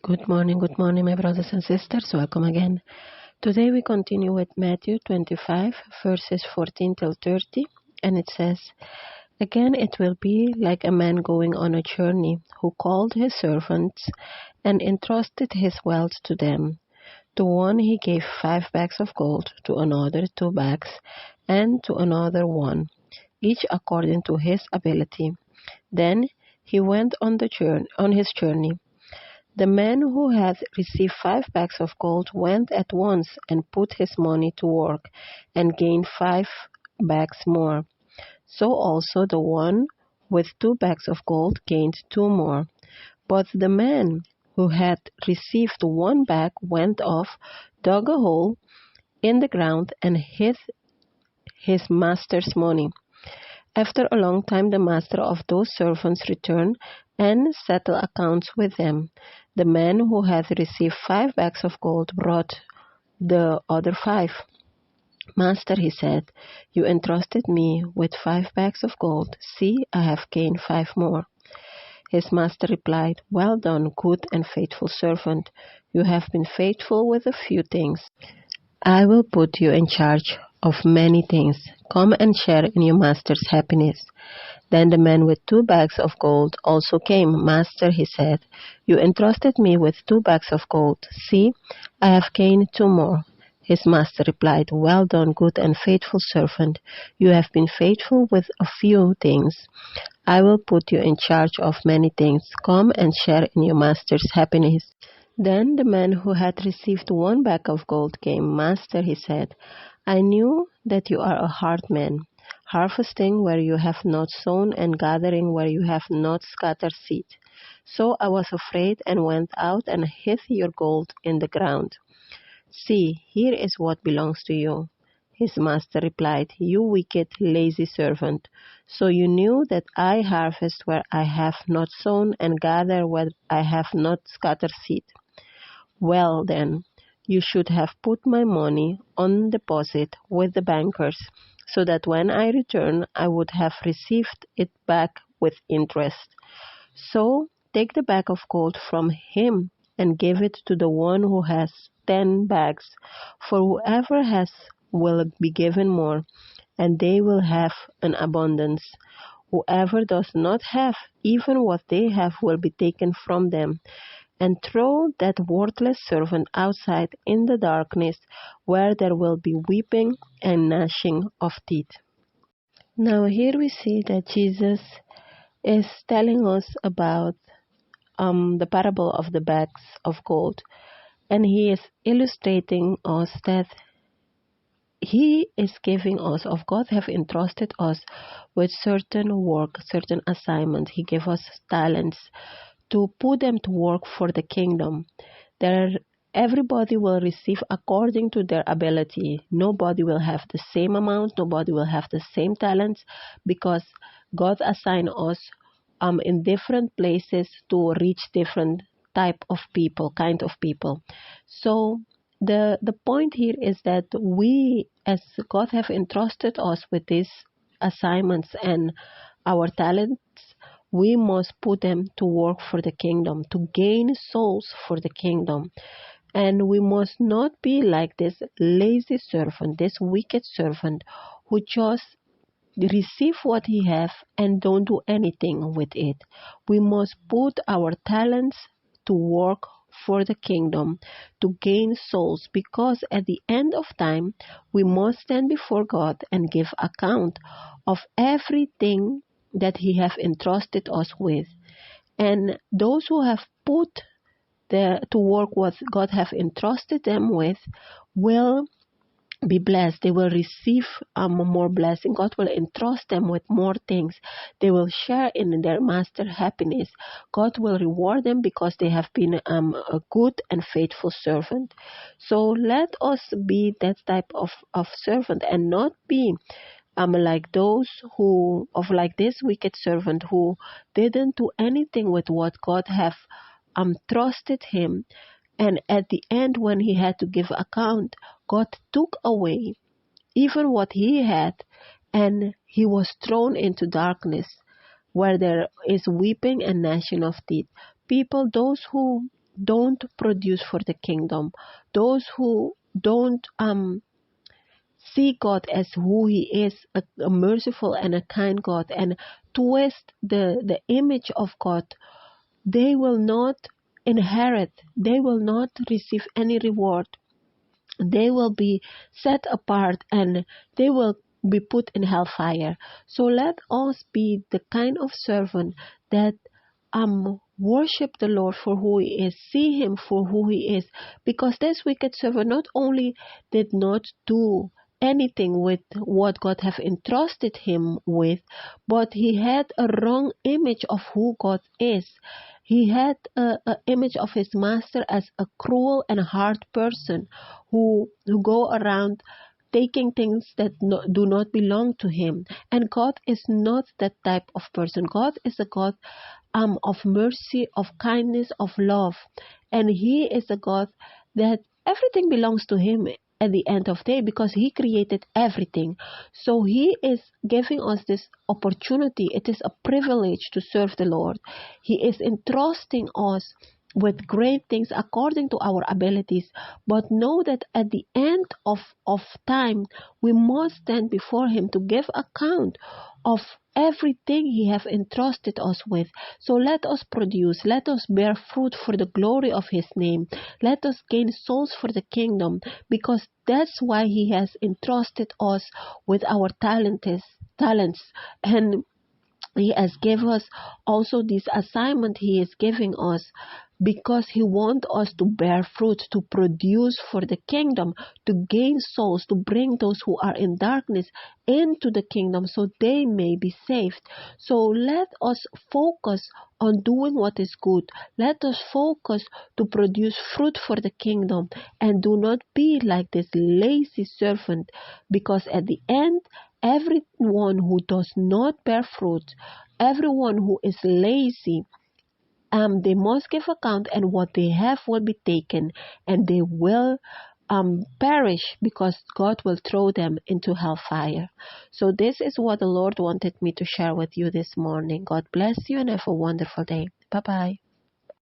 Good morning, my brothers and sisters. Welcome again. Today we continue with Matthew 25, verses 14 till 30, and it says, "Again it will be like a man going on a journey, who called his servants and entrusted his wealth to them. To one he gave 5 bags of gold, to another 2 bags, and to another one, each according to his ability. Then he went on his journey. The man who had received 5 bags of gold went at once and put his money to work, and gained 5 bags more. So also the one with 2 bags of gold gained 2 more. But the man who had received 1 bag went off, dug a hole in the ground, and hid his master's money. After a long time the master of those servants returned and settled accounts with them. The man who had received 5 bags of gold brought the other 5. "Master," he said, "you entrusted me with 5 bags of gold. See, I have gained 5 more." His master replied, "Well done, good and faithful servant. You have been faithful with a few things. I will put you in charge of many things. Come and share in your master's happiness." Then the man with 2 bags of gold also came. "Master," he said, "you entrusted me with 2 bags of gold. See, I have gained 2 more." His master replied, "Well done, good and faithful servant. You have been faithful with a few things. I will put you in charge of many things. Come and share in your master's happiness." Then the man who had received 1 bag of gold came. "Master," he said, "I knew that you are a hard man, harvesting where you have not sown and gathering where you have not scattered seed. So I was afraid and went out and hid your gold in the ground. See, here is what belongs to you." His master replied, "You wicked, lazy servant. So you knew that I harvest where I have not sown and gather where I have not scattered seed. Well, then, you should have put my money on deposit with the bankers, so that when I return I would have received it back with interest. So take the bag of gold from him and give it to the one who has 10 bags, for whoever has will be given more, and they will have an abundance. Whoever does not have, even what they have will be taken from them. And throw that worthless servant outside in the darkness, where there will be weeping and gnashing of teeth." Now here we see that Jesus is telling us about the parable of the bags of gold, and he is illustrating us that he is giving us, of God have entrusted us with certain work, certain assignment. He gave us talents to put them to work for the kingdom. There, everybody will receive according to their ability. Nobody will have the same amount. Nobody will have the same talents, because God assigned us in different places to reach different type of people, kind of people. So the point here is that we, as God have entrusted us with these assignments and our talents, we must put them to work for the kingdom, to gain souls for the kingdom. And we must not be like this lazy servant, this wicked servant, who just receive what he have and don't do anything with it. We must put our talents to work for the kingdom, to gain souls, because at the end of time we must stand before God and give account of everything that he have entrusted us with. And those who have put to work what God have entrusted them with will be blessed. They will receive more blessing. God will entrust them with more things. They will share in their master happiness. God will reward them because they have been a good and faithful servant. So let us be that type of servant, and not be like those who, of like this wicked servant who didn't do anything with what God have trusted him. And at the end, when he had to give account, God took away even what he had, and he was thrown into darkness, where there is weeping and gnashing of teeth. People, those who don't produce for the kingdom, those who don't see God as who He is, a merciful and a kind God, and twist the image of God, they will not inherit, they will not receive any reward. They will be set apart and they will be put in hellfire. So let us be the kind of servant that worship the Lord for who He is, see Him for who He is, because this wicked servant not only did not do anything with what God have entrusted him with, but he had a wrong image of who God is. He had an image of his master as a cruel and hard person who go around taking things that do not belong to him. And God is not that type of person. God is a God of mercy, of kindness, of love. And He is a God that everything belongs to Him at the end of the day, because He created everything. So He is giving us this opportunity. It is a privilege to serve the Lord. He is entrusting us with great things according to our abilities, but know that at the end of time we must stand before Him to give account of everything He have entrusted us with. So let us produce, let us bear fruit for the glory of His name, let us gain souls for the kingdom, because that's why He has entrusted us with our talents, and He has given us also this assignment He is giving us, because He wants us to bear fruit, to produce for the kingdom, to gain souls, to bring those who are in darkness into the kingdom so they may be saved. So let us focus on doing what is good. Let us focus to produce fruit for the kingdom, and do not be like this lazy servant, because at the end, everyone who does not bear fruit, everyone who is lazy, they must give account, and what they have will be taken, and they will perish, because God will throw them into hellfire. So this is what the Lord wanted me to share with you this morning. God bless you and have a wonderful day. Bye-bye.